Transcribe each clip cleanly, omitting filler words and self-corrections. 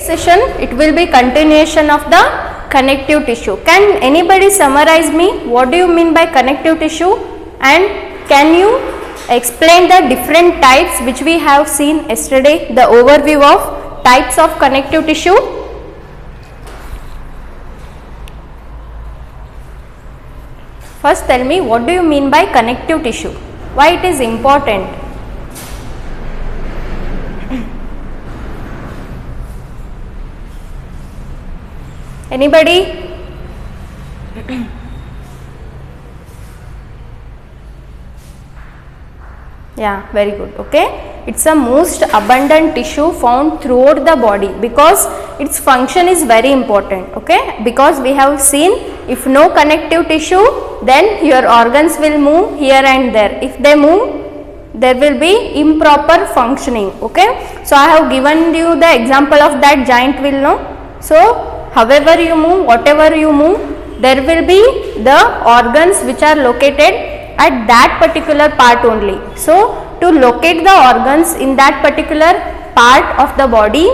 session it will be continuation of the connective tissue. Can anybody summarize me what do you mean by connective tissue, and can you explain the different types which we have seen yesterday, the overview of types of connective tissue? First tell me what do you mean by connective tissue, why it is important? Anybody? Yeah, very good. Okay, it's a most abundant tissue found throughout the body because its function is very important. Okay, because we have seen if no connective tissue, then your organs will move here and there. If they move, there will be improper functioning. Okay, so I have given you the example of that giant wheel. No, so however you move, whatever you move, there will be the organs which are located at that particular part only. So to locate the organs in that particular part of the body,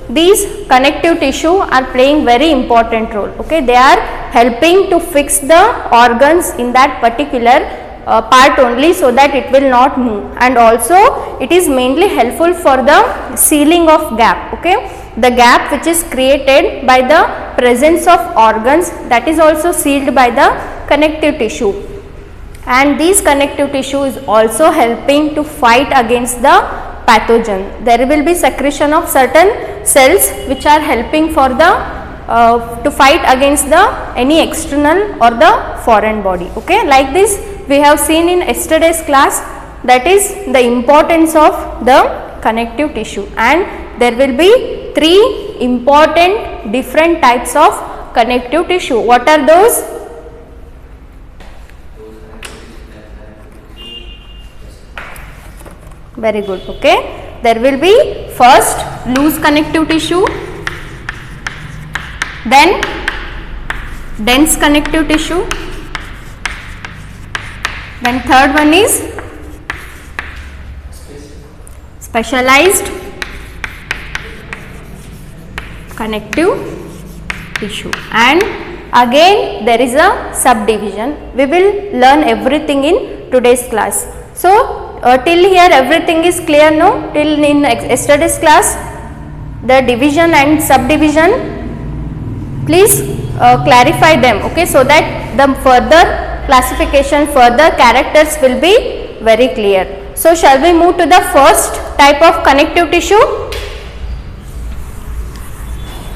these connective tissue are playing very important role. Okay, they are helping to fix the organs in that particular part only, so that it will not move, and also it is mainly helpful for the sealing of gap. Okay, the gap which is created by the presence of organs, that is also sealed by the connective tissue, and these connective tissue is also helping to fight against the pathogen. There will be secretion of certain cells which are helping for the to fight against the any external or the foreign body. Okay, like this we have seen in yesterday's class, that is the importance of the connective tissue, and there will be 3 important different types of connective tissue. What are those? Very good. Okay, there will be first loose connective tissue, then dense connective tissue, then third one is specialized connective tissue, and again there is a subdivision. We will learn everything in today's class. So till here everything is clear, no? Till in yesterday's class the division and subdivision, please clarify them. Okay, so that the further classification, further characters will be very clear. So shall we move to the first type of connective tissue,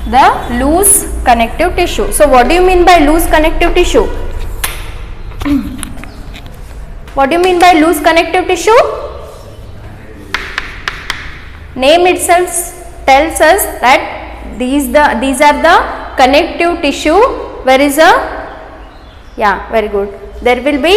the loose connective tissue. So what do you mean by loose connective tissue? What do you mean by loose connective tissue? Name itself tells us that these are the connective tissue where is a, yeah, very good, there will be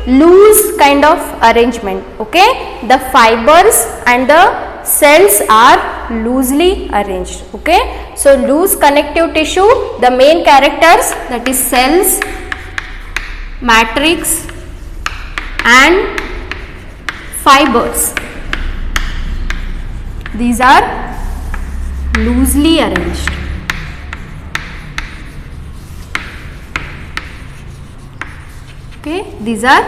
loose kind of arrangement. Okay, the fibers and the cells are loosely arranged. Okay, so loose connective tissue, the main characters, that is cells, matrix and fibers, these are loosely arranged. Okay, these are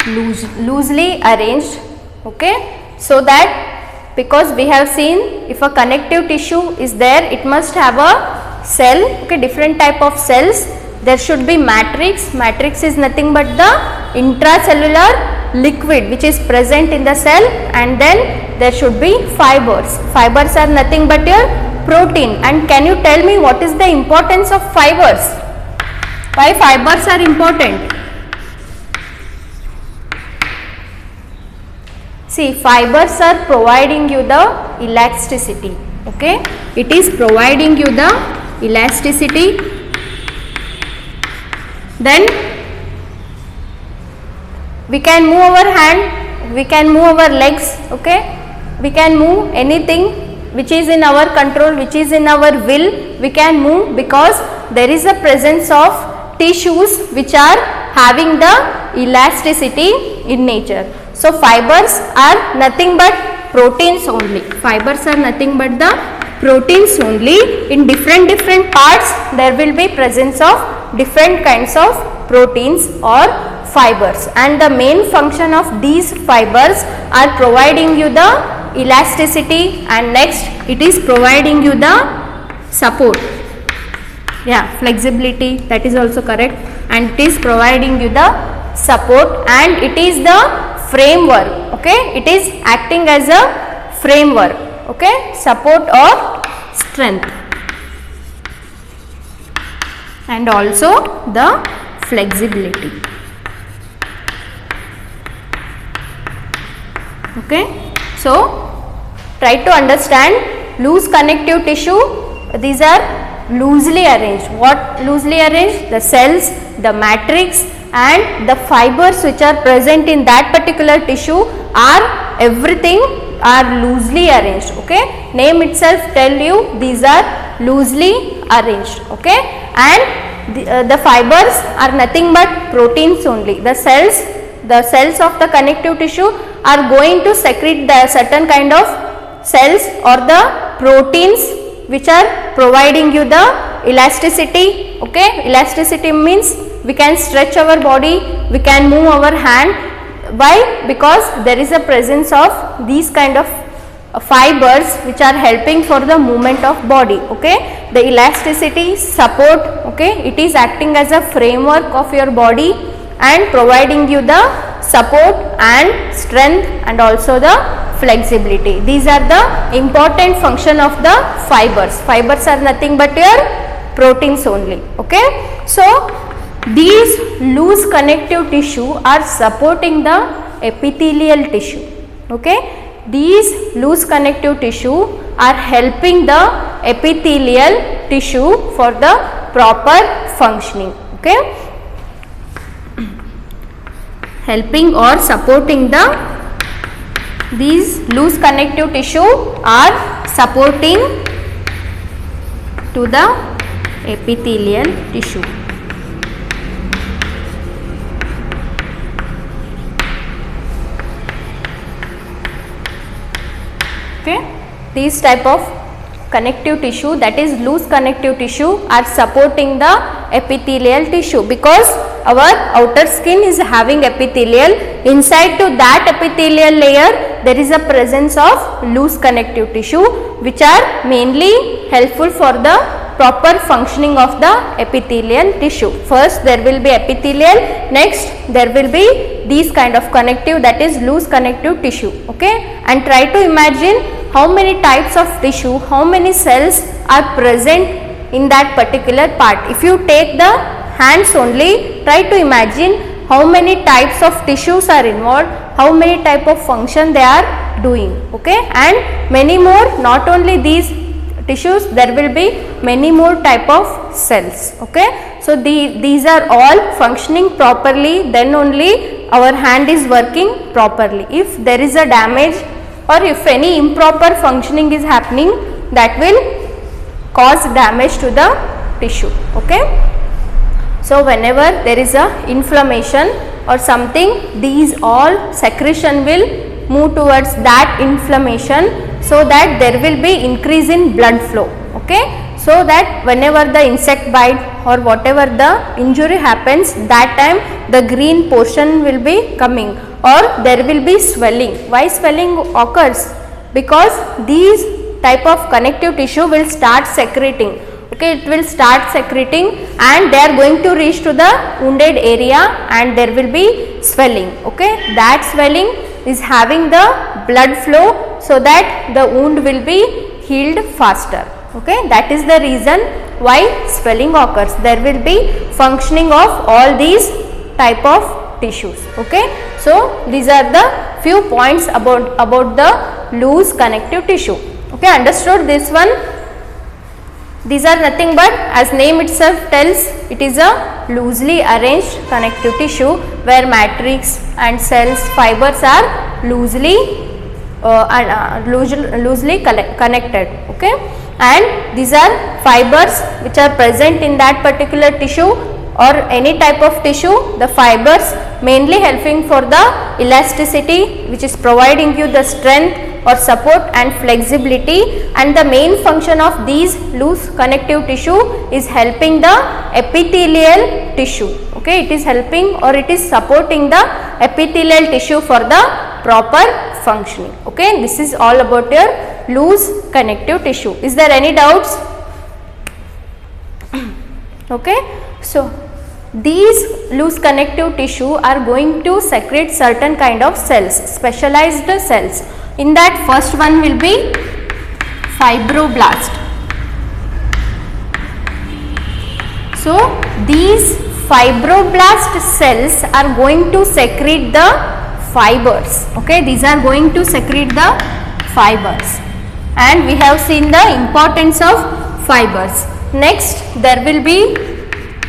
loosely arranged. Okay, so that because we have seen if a connective tissue is there, it must have a cell. Okay, different type of cells. There should be matrix. Matrix is nothing but the intracellular liquid which is present in the cell, and then there should be fibers. Fibers are nothing but your protein. And can you tell me what is the importance of fibers? Why fibers are important? See, fibers are providing you the elasticity. Okay, it is providing you the elasticity. Then we can move our hand, we can move our legs. Okay, we can move anything which is in our control, which is in our will, we can move because there is a presence of tissues which are having the elasticity in nature. So fibers are nothing but proteins only. Fibers are nothing but the proteins only. In different parts there will be presence of different kinds of proteins or fibers, and the main function of these fibers are providing you the elasticity, and next it is providing you the support, flexibility, that is also correct, and it is providing you the support, and it is the framework. Okay, it is acting as a framework. Okay, support or strength, and also the flexibility. Okay, so try to understand loose connective tissue. These are loosely arranged. What loosely arranged? The cells, the matrix, and the fibers which are present in that particular tissue are everything are loosely arranged. Okay, name itself tell you these are loosely arranged. Okay, and the fibers are nothing but proteins only. The cells of the connective tissue are going to secrete the certain kind of cells or the proteins which are providing you the elasticity. Okay, elasticity means we can stretch our body, we can move our hand. Why? Because there is a presence of these kind of fibers which are helping for the movement of body. Okay, the elasticity, support, okay, it is acting as a framework of your body and providing you the support and strength and also the flexibility. These are the important function of the fibers. Fibers are nothing but your proteins only. Okay, so these loose connective tissue are supporting the epithelial tissue. Okay, these loose connective tissue are helping the epithelial tissue for the proper functioning. Okay, helping or supporting these loose connective tissue are supporting to the epithelial tissue. Okay, these type of connective tissue, that is loose connective tissue, are supporting the epithelial tissue, because our outer skin is having epithelial. Inside to that epithelial layer there is a presence of loose connective tissue which are mainly helpful for the proper functioning of the epithelial tissue. First there will be epithelial, next there will be these kind of connective, that is loose connective tissue. Okay, and try to imagine how many types of tissue, how many cells are present in that particular part. If you take the hands only, try to imagine how many types of tissues are involved, how many type of function they are doing. Okay, and many more, not only these tissues, there will be many more type of cells. Okay, so these are all functioning properly, then only our hand is working properly. If there is a damage or if any improper functioning is happening, that will cause damage to the tissue. Okay, so whenever there is a inflammation or something, these all secretion will move towards that inflammation, so that there will be increase in blood flow. Okay, so that whenever the insect bite or whatever the injury happens, that time the green portion will be coming, or there will be swelling. Why swelling occurs? Because these type of connective tissue will start secreting. Okay, it will start secreting and they are going to reach to the wounded area and there will be swelling. Okay, that swelling is having the blood flow, so that the wound will be healed faster. Okay, that is the reason why swelling occurs. There will be functioning of all these type of tissues. Okay, so these are the few points about the loose connective tissue. Okay, understood this one? These are nothing but, as name itself tells, it is a loosely arranged connective tissue where matrix and cells, fibers are loosely connected. Okay, and these are fibers which are present in that particular tissue or any type of tissue. The fibers mainly helping for the elasticity, which is providing you the strength, or support and flexibility, and the main function of these loose connective tissue is helping the epithelial tissue. Okay, it is helping or it is supporting the epithelial tissue for the proper functioning. Okay, this is all about your loose connective tissue. Is there any doubts? Okay, so these loose connective tissue are going to secrete certain kind of cells, specialized cells. In that, first one will be fibroblast. So these fibroblast cells are going to secrete the fibers. Okay, these are going to secrete the fibers, and we have seen the importance of fibers. Next, there will be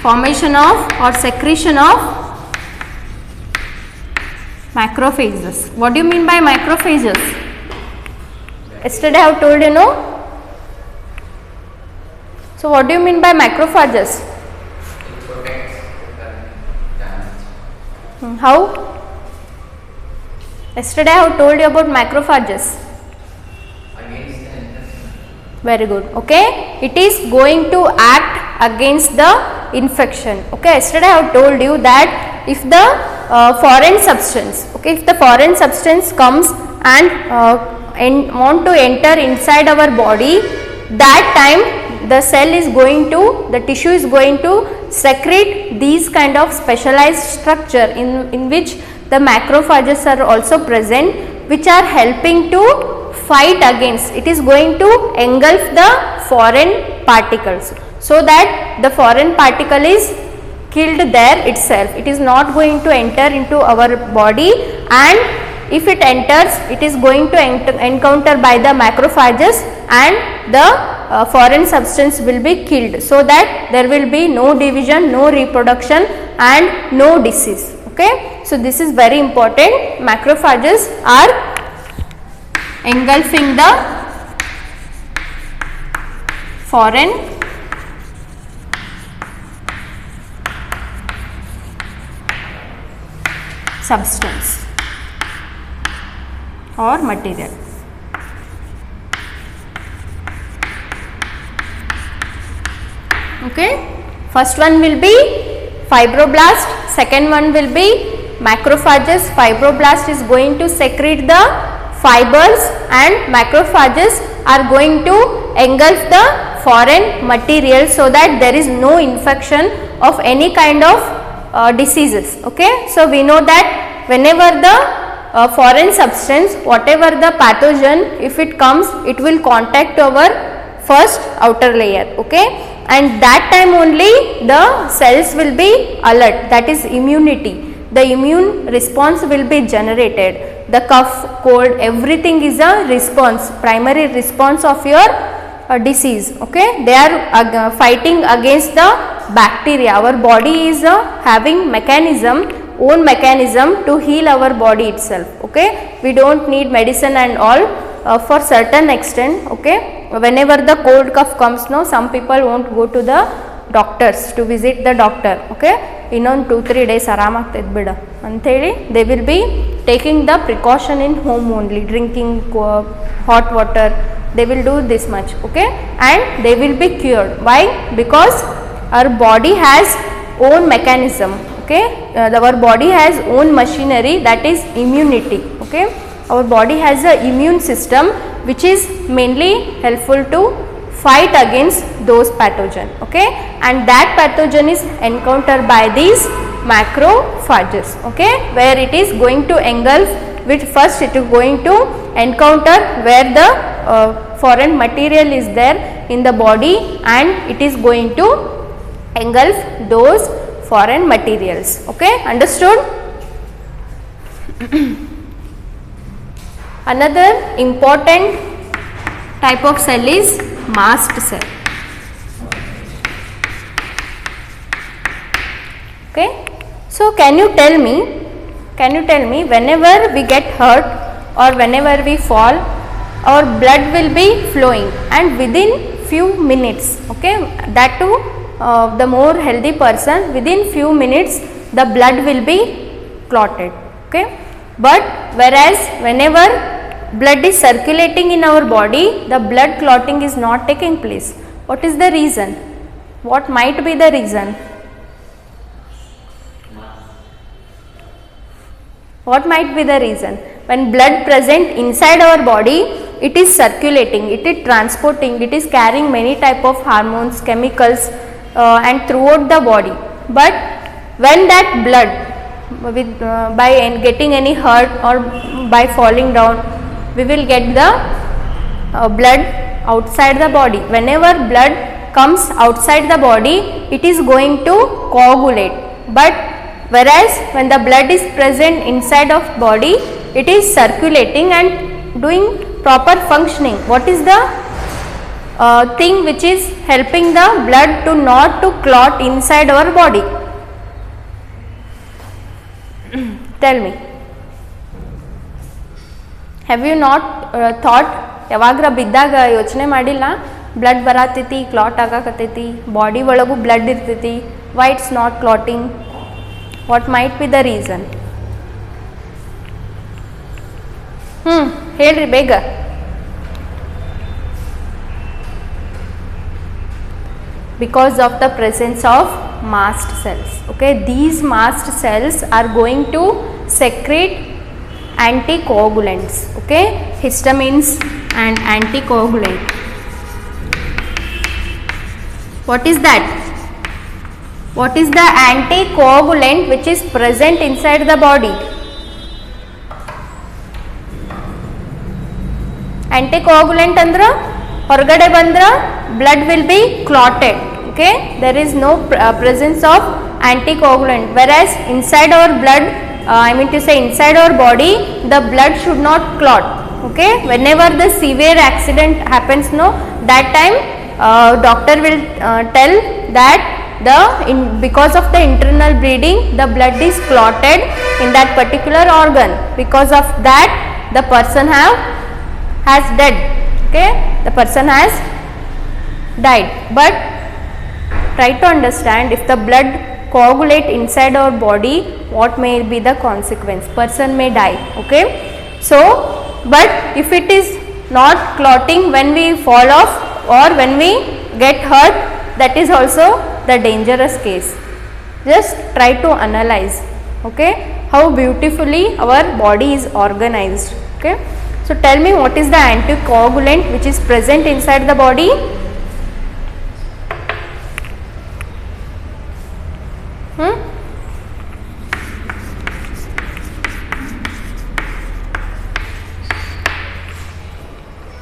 formation of or secretion of macrophages. What do you mean by macrophages? Yesterday I have told you, no? So what do you mean by macrophages? It protects the damage. How? Yesterday I have told you about macrophages. Against the infection. Very good. Okay, it is going to act against the infection. Okay, yesterday I have told you that if the foreign substance, okay, if the foreign substance comes and want to enter inside our body, that time the cell is going to, the tissue is going to secrete these kind of specialized structure in which the macrophages are also present, which are helping to fight against, it is going to engulf the foreign particles, so that the foreign particle is killed there itself. It is not going to enter into our body, and if it enters, it is going to encounter by the macrophages, and the foreign substance will be killed, so that there will be no division, no reproduction and no disease. Okay, so this is very important. Macrophages are engulfing the foreign substance or material. Okay, first one will be fibroblast, second one will be macrophages. Fibroblast is going to secrete the fibers, and macrophages are going to engulf the foreign material, so that there is no infection of any kind of diseases. Okay, so we know that whenever the foreign substance, whatever the pathogen, if it comes, it will contact our first outer layer. Okay, and that time only the cells will be alert, that is immunity. The immune response will be generated. The cough, cold, everything is a response, primary response of your disease. Okay, they are fighting against the bacteria. Our body is having own mechanism to heal our body itself. Okay, we don't need medicine and all for certain extent. Okay, whenever the cold cough comes, no, some people won't go to the doctors to visit the doctor. Okay, ಇನ್ನೊಂದು 2-3 days ಆರಾಮಾಗ್ತೈತೆ ಬಿಡ ಅಂಥೇಳಿ they will be taking the precaution in home only, drinking hot water, they will do this much. Okay, and they will be cured. Why? Because our body has own mechanism. Okay, our body has own machinery, that is immunity. Okay, our body has a immune system which is mainly helpful to fight against those pathogen. Okay, and that pathogen is encountered by these macrophages. Okay, where it is going to engulf, which first it is going to encounter where the foreign material is there in the body, and it is going to engulf those foreign materials. Okay, understood? Another important type of cell is mast cell. Okay, so can you tell me whenever we get hurt or whenever we fall, our blood will be flowing, and within few minutes, okay, that too the more healthy person, within few minutes the blood will be clotted. Okay, but whereas whenever blood is circulating in our body, the blood clotting is not taking place. What is the reason? What might be the reason? What might be the reason? When blood present inside our body, it is circulating, it is transporting, it is carrying many type of hormones, chemicals and throughout the body. But when that blood with by getting any hurt or by falling down, we will get the blood outside the body. Whenever blood comes outside the body, it is going to coagulate. But whereas when the blood is present inside of body, it is circulating and doing proper functioning. What is the thing which is helping the blood to not to clot inside our body? Tell me. Have you not thought? ಯಾವಾಗ್ರ ಬಿದ್ದಾಗ ಯೋಚನೆ ಮಾಡಿಲ್ಲ blood ಬರತೈತಿ clot ಆಗಾಕತ್ತೈತಿ body ಒಳಗೂ blood ಇರ್ತೈತಿ why it's not clotting what might be the reason ಹೇಳ್ರಿ ಬೇಗ because of the presence of mast cells. Okay, these mast cells are going to secrete anticoagulants, okay, histamines and anticoagulant. What is that? What is the anticoagulant which is present inside the body? Anticoagulant andra ಹೊರಗಡೆ ಬಂದ್ರ blood will be clotted. Okay, there is no presence of anticoagulant, whereas inside our blood, I mean to say inside our body, the blood should not clot. Okay, whenever the severe accident happens, no, that time doctor will tell that because of the internal bleeding, the blood is clotted in that particular organ. Because of that, the person has dead. Okay, the person has died. But try to understand, if the blood coagulate inside our body, what may be the consequence? Person may die. Okay, so but if it is not clotting when we fall off or when we get hurt, that is also the dangerous case. Just try to analyze, okay, how beautifully our body is organized. Okay, so tell me, what is the anticoagulant which is present inside the body?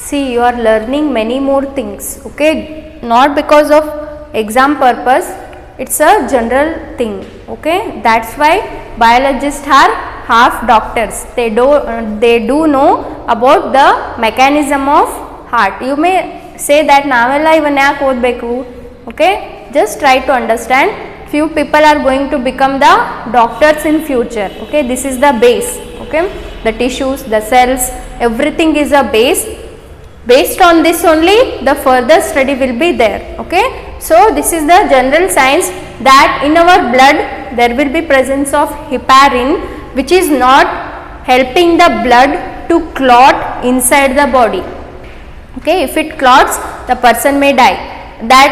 See, you are learning many more things, okay, not because of exam purpose, it's a general thing. Okay, that's why biologists are half doctors. They do know about the mechanism of heart. You may say that navella ivan yaak odbeku. Okay, just try to understand. Few people are going to become the doctors in future. Okay, this is the base. Okay, the tissues, the cells, everything is a base. Based on this only the further study will be there. Okay, so this is the general science, that in our blood there will be presence of heparin, which is not helping the blood to clot inside the body. Okay, if it clots, the person may die. That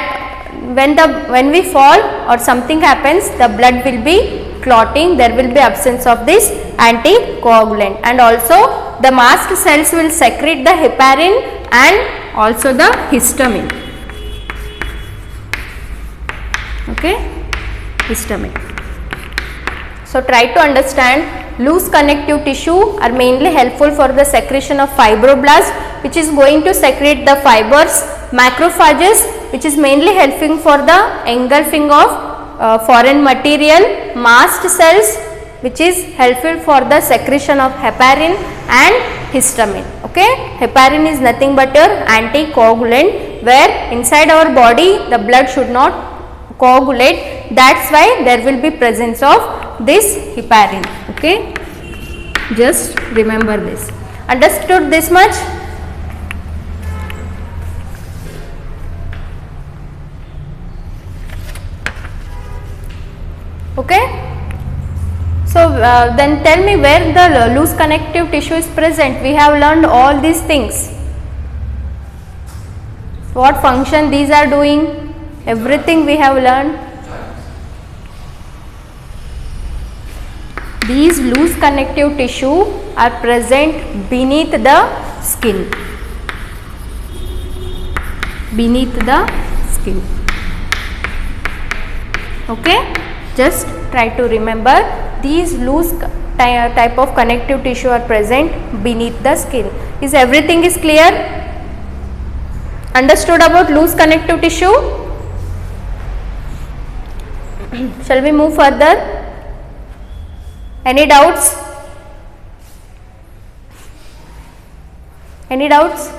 when we fall or something happens, the blood will be clotting, there will be absence of this anticoagulant, and also the mast cells will secrete the heparin and also the histamine. Okay, histamine. So try to understand, loose connective tissue are mainly helpful for the secretion of fibroblast, which is going to secrete the fibers, macrophages, which is mainly helping for the engulfing of foreign material, mast cells, which is helpful for the secretion of heparin and histamine. Okay, heparin is nothing but your anticoagulant, where inside our body the blood should not coagulate. That's why there will be presence of this heparin. Okay, just remember this. Understood this much? Okay, So then tell me where the loose connective tissue is present. We have learned all these things. What function these are doing? Everything we have learned. These loose connective tissue are present beneath the skin. Beneath the skin. Okay? Just try to remember, these loose type of connective tissue are present beneath the skin. Is everything is clear? Understood about loose connective tissue? Shall we move further? Any doubts? Any doubts?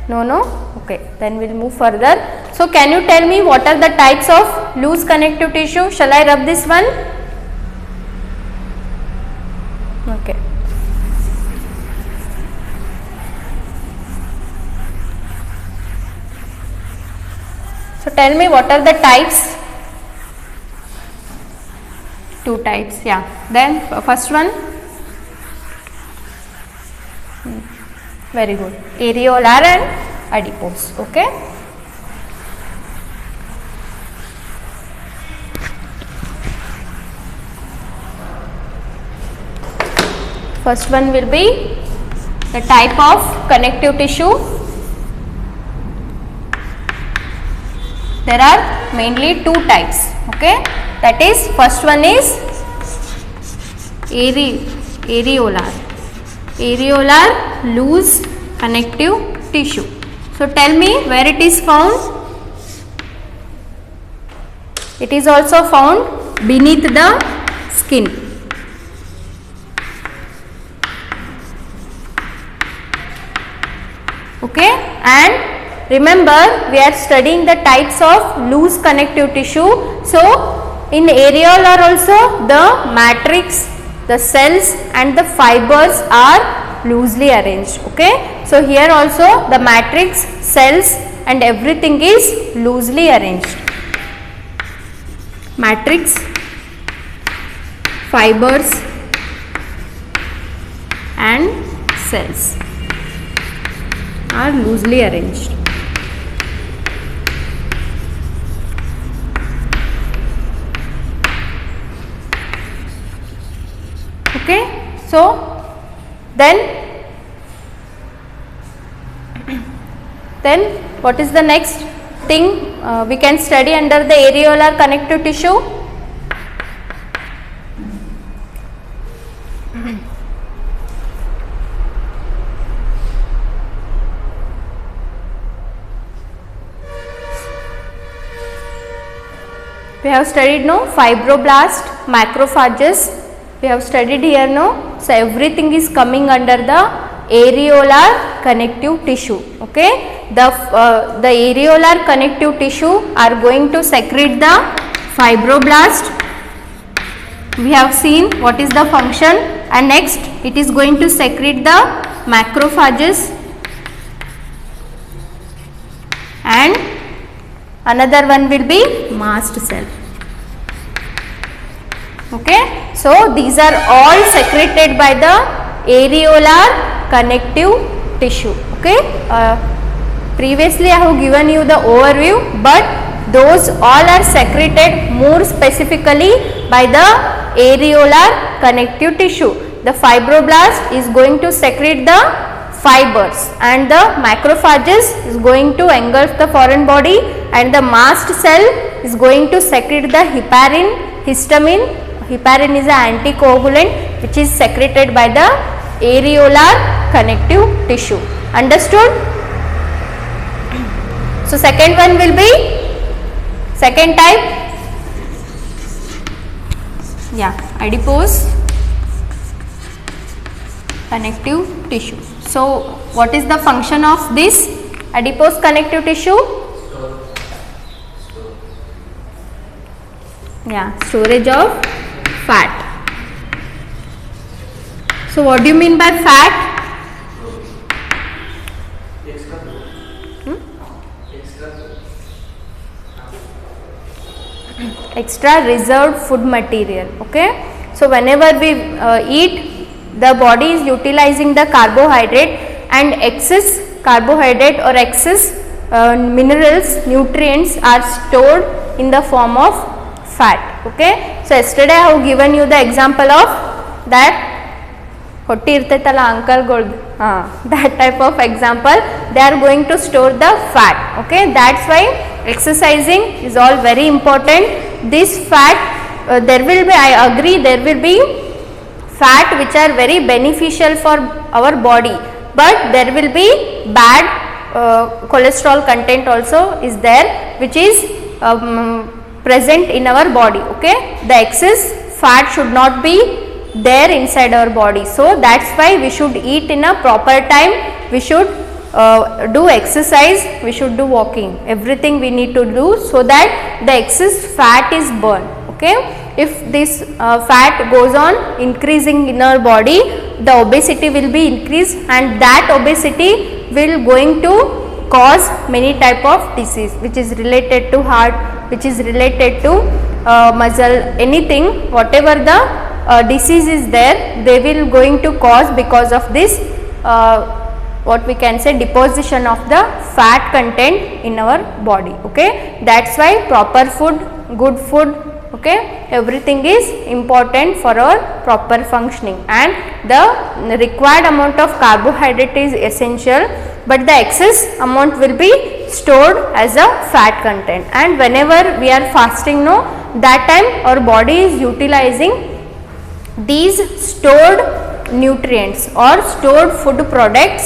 No, no? Okay, then we will move further. So, can you tell me what are the types of loose connective tissue? Shall I rub this one? Okay. So, tell me what are the types? Two types, yeah. Then first one. Very good. Areolar and adipose. Okay. First one will be the type of connective tissue. There are mainly two types. Okay. That is, first one is areolar. Areolar loose connective tissue. So, tell me where it is found. It is also found beneath the skin. Okay, and remember we are studying the types of loose connective tissue. So, in areolar also the matrix, the cells and the fibers are loosely arranged. Okay. So, here also the matrix, cells and everything is loosely arranged. Matrix, fibers and cells are loosely arranged. Okay. So, then what is the next thing we can study under the areolar connective tissue? We have studied no fibroblast, macrophages. We have studied here no. So, everything is coming under the areolar connective tissue. Okay. The areolar connective tissue are going to secrete the fibroblast. We have seen what is the function, and next it is going to secrete the macrophages, and another one will be mast cell. Okay. So, these are all secreted by the areolar connective tissue. Okay. Previously I have given you the overview, but those all are secreted more specifically by the areolar connective tissue. The fibroblast is going to secrete the fibers, and the macrophages is going to engulf the foreign body, and the mast cell is going to secrete the heparin, histamine. Heparin is an anticoagulant which is secreted by the areolar connective tissue. Understood? So, second one will be second type, yeah, adipose connective tissue. So, what is the function of this adipose connective tissue? Yeah, storage of fat. So, what do you mean by fat? Extra reserved food material. Okay. So whenever we eat, the body is utilizing the carbohydrate, and excess carbohydrate or excess minerals, nutrients are stored in the form of fat. Okay. So yesterday I have given you the example of that ಹೊಟ್ಟಿ ಇರ್ತೈತಲ್ಲ ಅಂಕಲ್ಗಳ್ದು, that type of example. They are going to store the fat. Okay, that's why exercising is all very important. This fat, there will be, I agree, there will be fat which are very beneficial for our body, but there will be bad cholesterol content also is there, which is present in our body. Okay, the excess fat should not be there inside our body. So that's why we should eat in a proper time, we should do exercise, we should do walking, everything we need to do so that the excess fat is burned. Okay, if this fat goes on increasing in our body, the obesity will be increased, and that obesity will going to cause many type of disease which is related to heart, which is related to muscle, anything, whatever the disease is there, they will going to cause because of this what we can say deposition of the fat content in our body. Okay, that's why proper food, good food, okay, everything is important for our proper functioning, and the required amount of carbohydrate is essential, but the excess amount will be stored as a fat content. And whenever we are fasting, no, that time our body is utilizing these stored nutrients or stored food products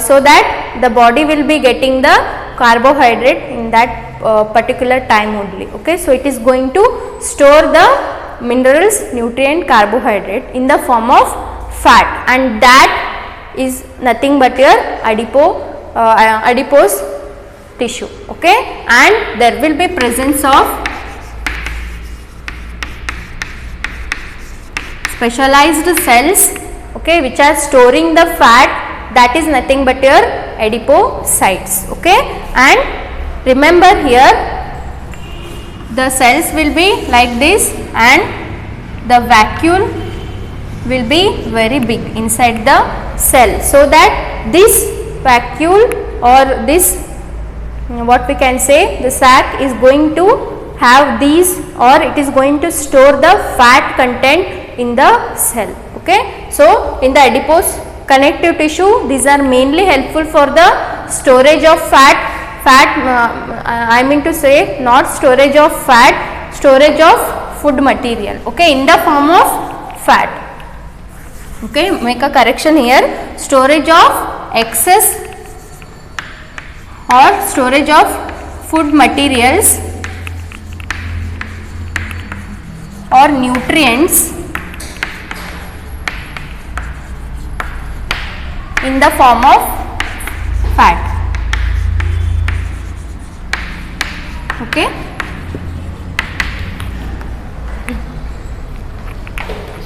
so that the body will be getting the carbohydrate in that particular time only. Okay, so it is going to store the minerals, nutrient, carbohydrate in the form of fat, and that is nothing but your adipose tissue. Okay, and there will be presence of specialized cells, okay, which are storing the fat, that is nothing but your adipocytes. Okay, and remember here the cells will be like this, and the vacuole will be very big inside the cell, so that this vacuole or this, what we can say, the sac is going to have these, or it is going to store the fat content in the cell. Okay, so in the adipose connective tissue, these are mainly helpful for the storage of fat, I mean to say not storage of fat, storage of food material, okay, in the form of fat. Okay, make a correction here, storage of excess or storage of food materials or nutrients in the form of fat. Okay,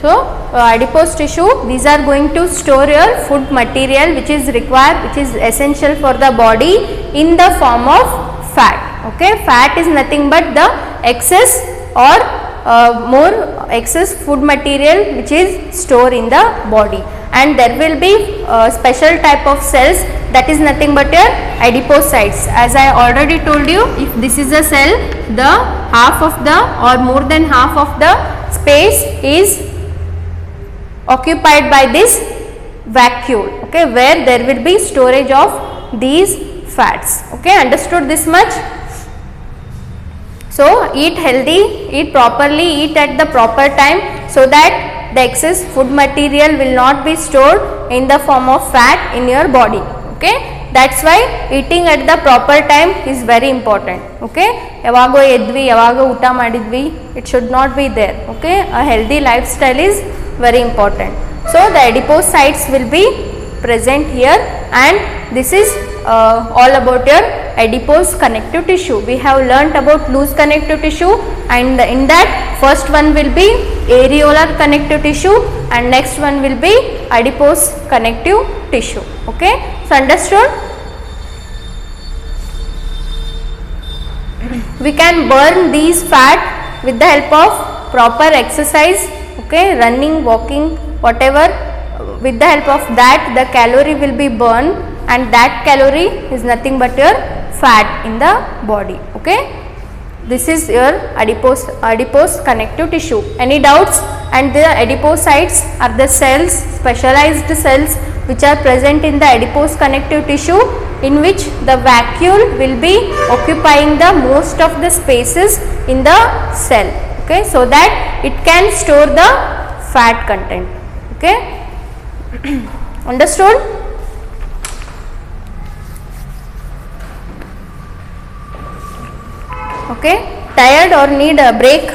so adipose tissue, these are going to store your food material which is required, which is essential for the body in the form of fat. Okay, fat is nothing but the excess or more excess food material which is stored in the body, and there will be special type of cells, that is nothing but your adipocytes. As I already told you, if this is a cell, the half of the or more than half of the space is occupied by this vacuole, okay, where there will be storage of these fats. Okay, understood this much? So eat healthy, eat properly, eat at the proper time, so that the excess food material will not be stored in the form of fat in your body. Okay, that's why eating at the proper time is very important. Okay, yavago edvi, yavago uta madidvi, it should not be there. Okay, a healthy lifestyle is very important. So the adipocytes will be present here, and this is all about your adipose connective tissue. We have learnt about loose connective tissue, and in that first one will be areolar connective tissue and next one will be adipose connective tissue. Okay, so understood? We can burn these fat with the help of proper exercise, okay, running, walking, whatever, with the help of that the calorie will be burned, and that calorie is nothing but your fat in the body. Okay, this is your adipose connective tissue. Any doubts? And the adipocytes are the cells, specialized cells which are present in the adipose connective tissue, in which the vacuole will be occupying the most of the spaces in the cell, okay, so that it can store the fat content. Okay, understood? Okay, tired or need a break?